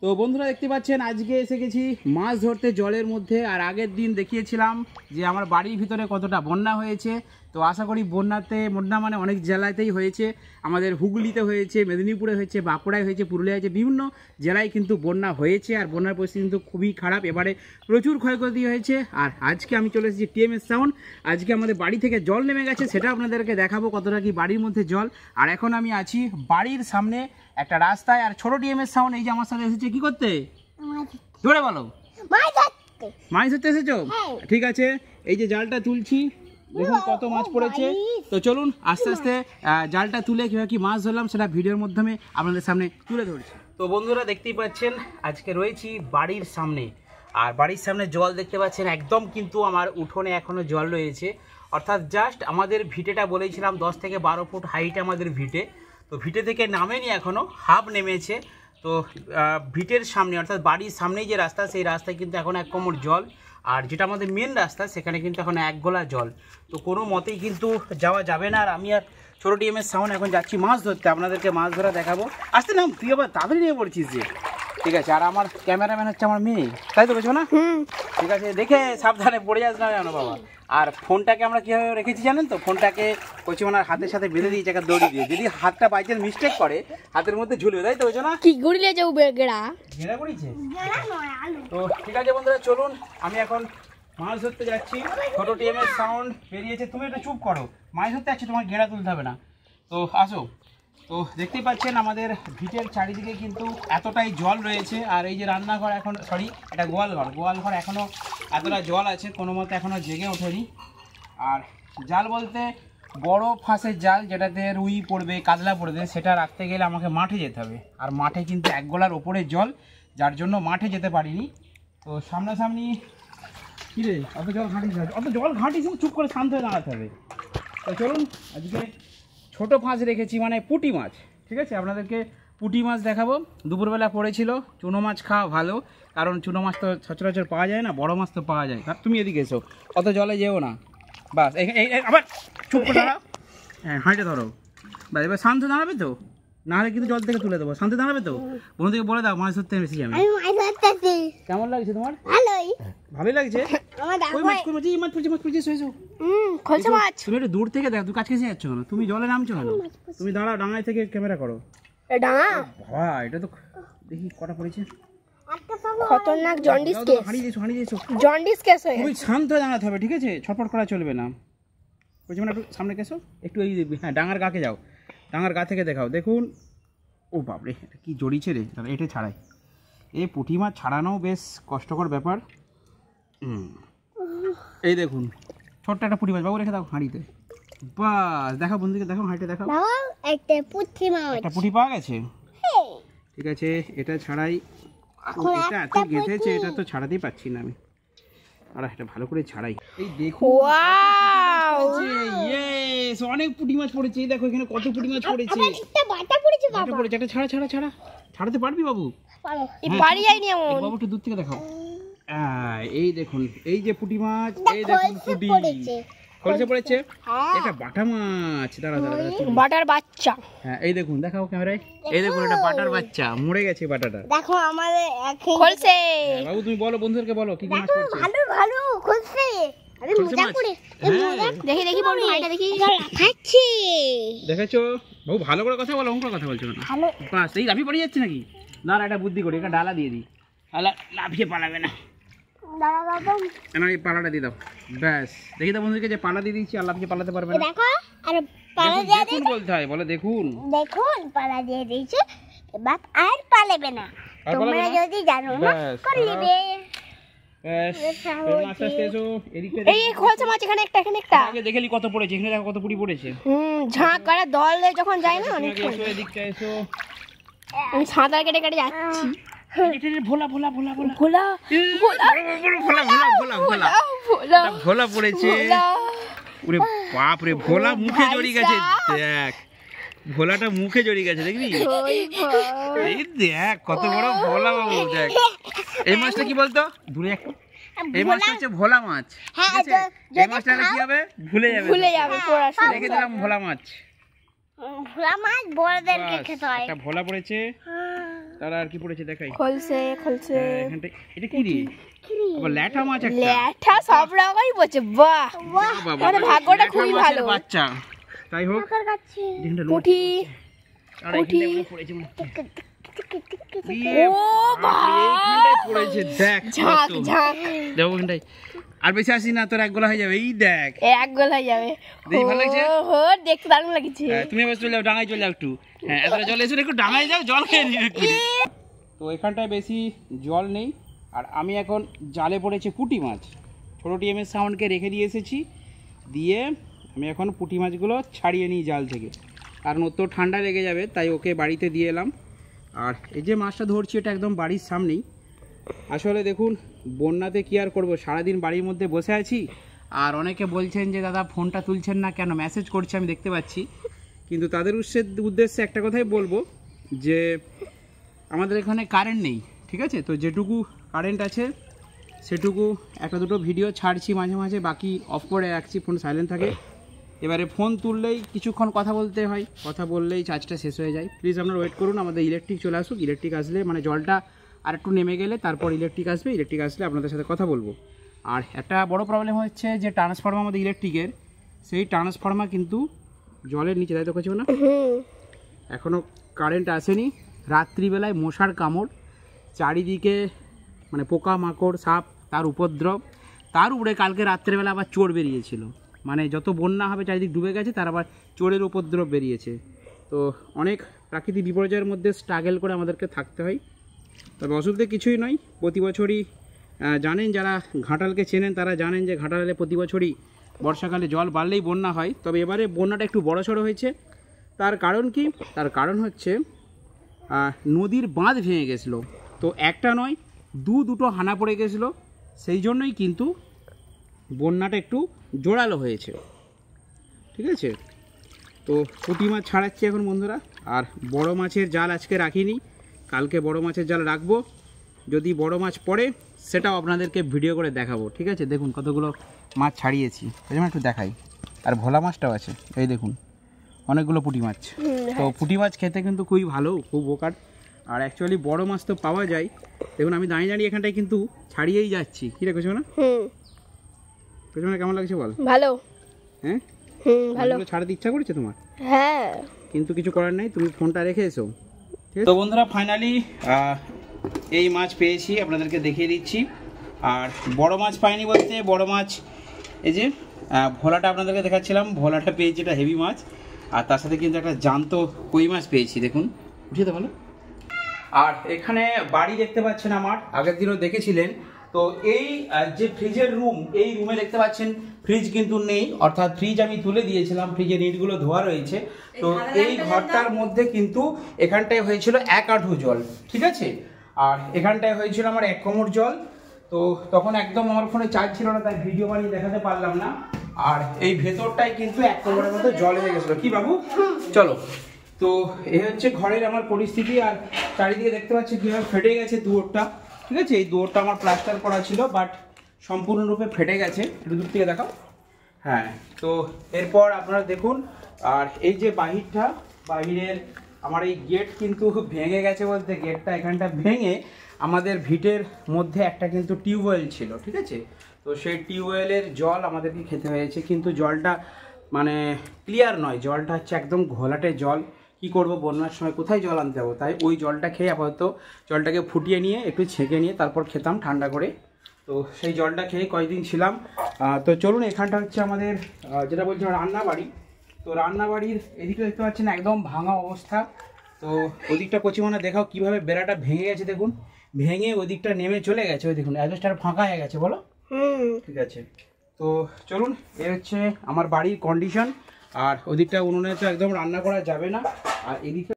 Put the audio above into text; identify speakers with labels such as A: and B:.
A: তো বন্ধুরা দেখতে পাচ্ছেন আজকে এসে গেছি মাছ ধরতে জলের মধ্যে। আর আগের দিন দেখিয়েছিলাম যে আমার বাড়ির ভিতরে কতটা বন্যা হয়েছে। তো আশা করি বন্যা মানে অনেক জেলাতেই হয়েছে, আমাদের হুগলিতে হয়েছে, মেদিনীপুরে হয়েছে, বাঁকুড়ায় হয়েছে, পুরুলিয়া হয়েছে, বিভিন্ন জেলায় কিন্তু বন্যা হয়েছে। আর বন্যার পরিস্থিতি কিন্তু খুবই খারাপ, এবারে প্রচুর ক্ষয়ক্ষতি হয়েছে। আর আজকে আমি চলে এসেছি টিএমএস সাউন্ড। আজকে আমাদের বাড়ি থেকে জল নেমে গেছে, সেটা আপনাদেরকে দেখাবো কতটা কি বাড়ির মধ্যে জল। আর এখন আমি আছি বাড়ির সামনে একটা রাস্তায়। আর ছোট টিএমএস সাউন্ড এই যে আমার সাথে এসেছে কি করতে, জোরে বলো। মাছ ধরতে এসেছো? ঠিক আছে, এই যে জালটা তুলছি, দেখুন কত মাছ পড়েছে। তো চলুন আস্তে আস্তে জালটা তুলে কীভাবে কি মাছ ধরলাম সেটা ভিডিওর মাধ্যমে আপনাদের সামনে তুলে ধরছি। তো বন্ধুরা দেখতেই পাচ্ছেন আজকে রয়েছি বাড়ির সামনে। আর বাড়ির সামনে জল দেখতে পাচ্ছেন, একদম কিন্তু আমার উঠোনে এখনও জল রয়েছে। অর্থাৎ জাস্ট আমাদের ভিটেটা বলেছিলাম 10 থেকে 12 ফুট হাইট আমাদের ভিটে। তো ভিটে থেকে নামেনি, এখনও হাফ নেমেছে। তো ভিটের সামনে অর্থাৎ বাড়ির সামনেই যে রাস্তা, সেই রাস্তায় কিন্তু এখন 1 কোমর জল। আর যেটা আমাদের মেন রাস্তা সেখানে কিন্তু এখন 1 গোলা জল। তো কোনো মতেই কিন্তু যাওয়া যাবে না। আর আমি আর ছোটো টিএমএস সাউন্ড এখন যাচ্ছি মাছ ধরতে, আপনাদেরকে মাছ ধরা দেখাবো। আসতে না, তুই আবার তাড়াতাড়ি নিয়ে পড়ছিস যে। ঠিক আছে, আর আমার ক্যামেরাম্যান হচ্ছে আমার মেয়ে, তাই তো বলছো না? ঠিক আছে, দেখে সাবধানে পড়ে যাস না জানো বাবা। আর ফোনটাকে আমরা কীভাবে রেখেছি জানেন তো, ফোনটাকে বলছি ওনার হাতের সাথে বেঁধে দিয়েছে একটা দড়ি দিয়ে। যদি হাতটা বাই চান্স মিস্টেক করে হাতের মধ্যে ঝুলবে, তাই তো বলছো না?
B: কি গুড়িলে যাও গেড়া
A: ঘেরা করেছে। তো ঠিক আছে বন্ধুরা, চলুন আমি এখন মাছ ধরতে যাচ্ছি। ছোট টিএমএস সাউন্ড বেরিয়েছে, তুমি একটু চুপ করো, মাছ ধরতে যাচ্ছি, তোমার ঘেরা তুলতে হবে না। তো আসো। তো দেখতেই পাচ্ছেন আমাদের ভিটের চারিদিকে কিন্তু এতটাই জল রয়েছে। আর এই যে রান্নাঘর, এখন সরি এটা গোয়ালঘর এখনও এতটা জল আছে, কোনো মতে এখনও জেগে ওঠেনি। আর জাল বলতে বড় ফাঁসের জাল, যেটাতে রুই পড়বে, কাতলা পড়বে, সেটা রাখতে গেলে আমাকে মাঠে যেতে হবে। আর মাঠে কিন্তু 1 গোলার ওপরে জল, যার জন্য মাঠে যেতে পারিনি। তো সামনাসামনি কী রে, অত জল ঘাঁটিস, চুপ করে শান্ত হয়ে দাঁড়াতে হবে। তো চলুন আজকে ছোটো মাছ রেখেছি, মানে পুঁটি মাছ। ঠিক আছে, আপনাদেরকে পুঁটি মাছ দেখাবো। দুপুরবেলা পড়েছিল। চুনো মাছ খাওয়া ভালো, কারণ চুনো মাছ তো সচরাচর পাওয়া যায় না, বড় মাছ তো পাওয়া যায়। তুমি এদিকে এসো, অত জলে যেও না, বাস। আবার চুপ করে দাঁড়াও, হ্যাঁ হাঁটে ধরো, বাস। এবার শান্ত দাঁড়াবে তো, নাহলে কিন্তু জল থেকে তুলে দেবো। শান্তি দাঁড়াবে তো? বন্ধুকে বলে দাও মাছ ধরতে এসেছি আমি। কেমন লাগছে তোমার? ভালোই লাগছে। তুমি একটু দূর থেকে দেখো, তুমি কাছে যাচ্ছ না, তুমি জলে নামছো না, তুমি দাঁড়াও, ডাঙায় থেকে ক্যামেরা করো। এটা তো দেখি কটা পড়েছে।
B: খতরনাক জন্ডিস কেস। জন্ডিস কেস হয়ে গেছে।
A: তুমি শান্ত হয়ে দাঁড়াতে হবে, ঠিক আছে? ছটফট করা চলবে না। বলছি মানে একটু সামনে কেসো, একটু এই দেখবি, হ্যাঁ ডাঙার গাকে যাও, ডাঙার গা থেকে দেখাও। দেখুন, ও বাপরে, এটা কি জড়িয়েছে রে, এটা ছাড়াই। এই পুঁটি মাছ ছাড়ানো বেশ কষ্টকর ব্যাপার। এই দেখুন ছোট্ট একটা পুঁটি মাছ, বাবু রেখে দাও হাঁড়িতে, বাস। দেখাও বন্ধুকে, দেখো হাঁড়িতে দেখাও, একটা পুঁটি পাওয়া গেছে। ঠিক আছে, এটা ছাড়াই, এটা এত গেঁথেছে, এটা তো ছাড়াতেই পাচ্ছি না আমি। আর এটা ভালো করে ছাড়াই। এই দেখো, অনেক পুঁটি মাছ পড়েছে। এই দেখো এখানে কত পুঁটি মাছ পড়েছে। একটা ছাড়া ছাড়াতে পারবি বাবু? বাবু একটু দূর থেকে দেখাও। এই দেখুন, এই যে পুঁটি মাছ, এই দেখুন পুঁটি কলসে পড়েছে। এটা বাটা মাছ, দাঁড়া
B: বাটার বাচ্চা।
A: হ্যাঁ এই দেখুন, দেখাও ক্যামেরায়, এই দেখুন এটা বাটার বাচ্চা, মরে গেছে বাটাটা।
B: দেখো আমাদের খলসে।
A: বাবু তুমি বলো, বন্ধুদেরকে বলো কি কি মাছ পড়ছে।
B: ভালো খলসে। আরে মজা করে দেখি বাবু, হাইটা দেখি খাচ্ছি।
A: দেখেছো বাবু, ভালো করে কথা বলো, অঙ্ক কথা বলছো না। বাস, এই লাফিয়ে পড়ে যাচ্ছে নাকি? না একটা বুদ্ধি করি, একটা ডালা দিয়ে দিই, লাফিয়ে পালাবে না। এই পালাটা দিয়ে দাও, ব্যাস। দেখি তো বন্ধুকে যে পালা দিয়ে দিচ্ছি, আর লাফিয়ে পালাতে পারবে না। দেখুন বলতে হয়, বলে দেখুন
B: পালা দিয়ে দিয়েছে, এবার আর পালাবে না। তোমরা যদি জানো না করলিবে।
A: দেখেলি কত পড়েছে, এখানে দেখো কত পুরি পড়েছে।
B: ঝাঁক করা দল যখন যায় না, অনেক আমি সাঁতার কেটে কেটে যাচ্ছি।
A: ভোলা পড়েছে। ওরে বাপ রে, ভোলা মুখে জড়িয়ে গেছে, দেখ ভোলাটা মুখে জড়িয়ে গেছে, দেখবি? এই দেখ কত বড় ভোলা বাবু, দেখ। এই মাছটা কি বলতো, দূরে একটা, এই মাছটা হচ্ছে ভোলা মাছ। এই মাছটা কি হবে, ভুলে যাবে। রেখে দিলাম ভোলা মাছ।
B: ভোলা মাছ বড়দেরকে খেতে হয়।
A: একটা ভোলা পড়েছে, তারা আর কি পড়েছে দেখাই।
B: খলসে
A: এখানটা এটা কি রে? আবার ল্যাঠা মাছ একটা।
B: ল্যাঠা সব রকমই পড়ছে। বাহ মানে ভাগ্যটা খুবই ভালো।
A: বাচ্চা তাই হোক।
B: পুঁটি পুঁটি
A: পড়েছে মনে হচ্ছে।
B: ও ভাই
A: পড়েছে দেখ
B: ঝাঁক ঝাঁক
A: দেখো ওখানটায়। আর বেশি আসি না, তোর এক গোলা হয়ে যাবে। এই দেখ
B: এক গোল হয়ে যাবে।
A: দেখি ভালো লাগছে।
B: ও দেখতে দারুণ লাগছে।
A: তুমি এবার চলে যাও ডাঙায়, চলে যাও একটু। হ্যাঁ এতটা জল এসে একটু ডাঙায় যাও, জল খেয়ে নিয়ে একটু। তো এখানটায় বেশি জল নেই আর আমি এখন জালে পড়েছে পুঁটি মাছ। ছোটো টিএমএস সাউন্ডকে রেখে দিয়ে এসেছি, দিয়ে আমি এখন পুঁটি মাছগুলো ছাড়িয়ে নিই জাল থেকে, কারণ ওর তো ঠান্ডা লেগে যাবে, তাই ওকে বাড়িতে দিয়ে এলাম। আর এই যে মাছটা ধরছি এটা একদম বাড়ির সামনেই। আসলে দেখুন বন্যাতে কী আর করবো, সারাদিন বাড়ির মধ্যে বসে আছি। আর অনেকে বলছেন যে দাদা ফোনটা তুলছেন না কেন, মেসেজ করছে আমি দেখতে পাচ্ছি। কিন্তু তাদের উদ্দেশ্যে একটা কথাই বলবো যে আমাদের এখানে কারেন্ট নেই, ঠিক আছে? তো যেটুকু কারেন্ট আছে সেটুকু একটা দুটো ভিডিও ছাড়ছি মাঝে মাঝে, বাকি অফ করে রাখছি, ফোন সাইলেন্ট থাকে। এবারে ফোন তুললেই কিছুক্ষণ কথা বলতে হয়, কথা বললেই চার্জটা শেষ হয়ে যায়। প্লিজ আপনারা ওয়েট করুন, আমাদের ইলেকট্রিক চলে আসুক। ইলেকট্রিক আসলে মানে জলটা আর একটু নেমে গেলে তারপর ইলেকট্রিক আসবে। ইলেকট্রিক আসলে আপনাদের সাথে কথা বলবো। আর একটা বড় প্রবলেম হচ্ছে যে ট্রান্সফর্মার আমাদের ইলেকট্রিকের, সেই ট্রান্সফর্মার কিন্তু জলের নিচে, তাই তো করছে না? এখনও কারেন্ট আসেনি। রাত্রিবেলায় মশার কামড়, চারিদিকে মানে পোকা মাকড় সাপ তার উপদ্রব, তার উপরে কালকে রাত্রেবেলা আবার চোর বেরিয়েছিল। মানে যত বন্যা হবে চারিদিক ডুবে গেছে, তার আবার চোরের উপদ্রব বেরিয়েছে। তো অনেক প্রাকৃতিক বিপর্যয়ের মধ্যে স্ট্রাগল করে আমাদেরকে থাকতে হয়। তবে অসুবিধে কিছুই নয়। প্রতি বছরই জানেন, যারা ঘাটালকে চেনেন তারা জানেন যে ঘাটালে প্রতি বছরই বর্ষাকালে জল বাড়লেই বন্যা হয়। তবে এবারে বন্যাটা একটু বড়সড় হয়েছে। তার কারণ কি? তার কারণ হচ্ছে নদীর বাঁধ ভেঙে গেছিলো। তো একটা নয় দুটো হানা পড়ে গেছিলো, সেই জন্যই কিন্তু বন্যাটা একটু জোরালো হয়েছে, ঠিক আছে? তো পুঁটি মাছ ছাড়াচ্ছি এখন বন্ধুরা। আর বড় মাছের জাল আজকে রাখিনি, কালকে বড় মাছের জাল রাখবো। যদি বড় মাছ পড়ে সেটাও আপনাদেরকে ভিডিও করে দেখাবো, ঠিক আছে? দেখুন কতগুলো মাছ ছাড়িয়েছি, যেমন একটু দেখাই। আর ভোলা মাছটাও আছে, এই দেখুন অনেকগুলো পুঁটি মাছ। তো পুঁটি মাছ খেতে কিন্তু খুবই ভালো, খুব উপকার। আর অ্যাকচুয়ালি বড় মাছ তো পাওয়া যায়। দেখুন আমি দাঁড়িয়ে দাঁড়িয়ে এখানটায় কিন্তু ছাড়িয়েই যাচ্ছি। কী রে কোচমা? কোচমা কেমন লাগছে বল?
B: ভালো।
A: হ্যাঁ ভালো। ছাড়াতে ইচ্ছা করছে তোমার?
B: হ্যাঁ,
A: কিন্তু কিছু করার নেই, তুমি ফোনটা রেখে এসো। তো বন্ধুরা ফাইনালি এই মাছ পেয়েছি, আপনাদেরকে দেখিয়ে দিচ্ছি। আর বড় মাছ পাইনি বলতে, বড় মাছ এই যে ভোলাটা আপনাদেরকে দেখাচ্ছিলাম, ভোলাটা পেয়েছি, এটা হেভি মাছ। আর তার সাথে কিন্তু একটা জ্যান্ত কই মাছ পেয়েছি, দেখুন। বুঝতে তো ভালো। আর এখানে বাড়ি দেখতে পাচ্ছেন আমার, আগের দিনও দেখেছিলেন। তো এই যে ফ্রিজের রুম, এই রুমে দেখতে পাচ্ছেন ফ্রিজ কিন্তু নেই, অর্থাৎ ফ্রিজ আমি তুলে দিয়েছিলাম, ফ্রিজের নিটগুলো ধোয়া রয়েছে। তো এই ঘরটার মধ্যে কিন্তু এখানটায় হয়েছিল 1 আঁঠু জল, ঠিক আছে? আর এখানটায় হয়েছিল আমার 1 কোমর জল। তো তখন একদম আমার ফোনে চার্জ ছিল না, তাই ভিডিও বানিয়ে দেখাতে পারলাম না। আর এই ভেতরটাই কিন্তু 1 কোমরের মতো জল হয়ে গেছিলো। কি বাবু, চলো। তো এই হচ্ছে ঘরের আমার পরিস্থিতি। আর চারিদিকে দেখতে পাচ্ছি কীভাবে ফেটে গেছে দুয়ারটা, ঠিক আছে? এই দুয়ারটা আমার প্লাস্টার করা ছিল, বাট সম্পূর্ণরূপে ফেটে গেছে। একটু দূর থেকে দেখাও। হ্যাঁ, তো এরপর আপনারা দেখুন। আর এই যে বাহিরের আমার এই গেট কিন্তু ভেঙে গেছে, বলতে গেটটা এখানটা ভেঙে আমাদের ভিটের মধ্যে একটা কিন্তু টিউবওয়েল ছিল, ঠিক আছে? তো সেই টিউবওয়েলের জল আমাদেরকে খেতে হয়েছে, কিন্তু জলটা মানে ক্লিয়ার নয়, জলটা হচ্ছে একদম ঘোলাটে জল। কি করব, বন্যার সময় কোথায় জল আনতে যাবো? তাই ওই জলটা খেয়ে আপাতত জলটাকে ফুটিয়ে নিয়ে একটু ছেঁকে নিয়ে তারপর খেতাম ঠান্ডা করে। তো সেই জলটা খেয়ে কয়েকদিন ছিলাম। তো চলুন, এখানটা হচ্ছে আমাদের যেটা বলছিলাম রান্নাবাড়ি। তো রান্নাবাড়ির এদিকে দেখতে পাচ্ছেন একদম ভাঙা অবস্থা। তো ওদিকটা কচিমনা দেখাও কীভাবে বেড়াটা ভেঙে গেছে, দেখুন ভেঙে ওদিকটা নেমে চলে গেছে। ওই দেখুন অ্যাডজাস্টার ফাঁকা হয়ে গেছে, বলো। ঠিক আছে, তো চলুন, এ হচ্ছে আমার বাড়ির কন্ডিশন। আর ওদিকটা উনুনে তো একদম রান্না করা যাবে না। আর এদিকে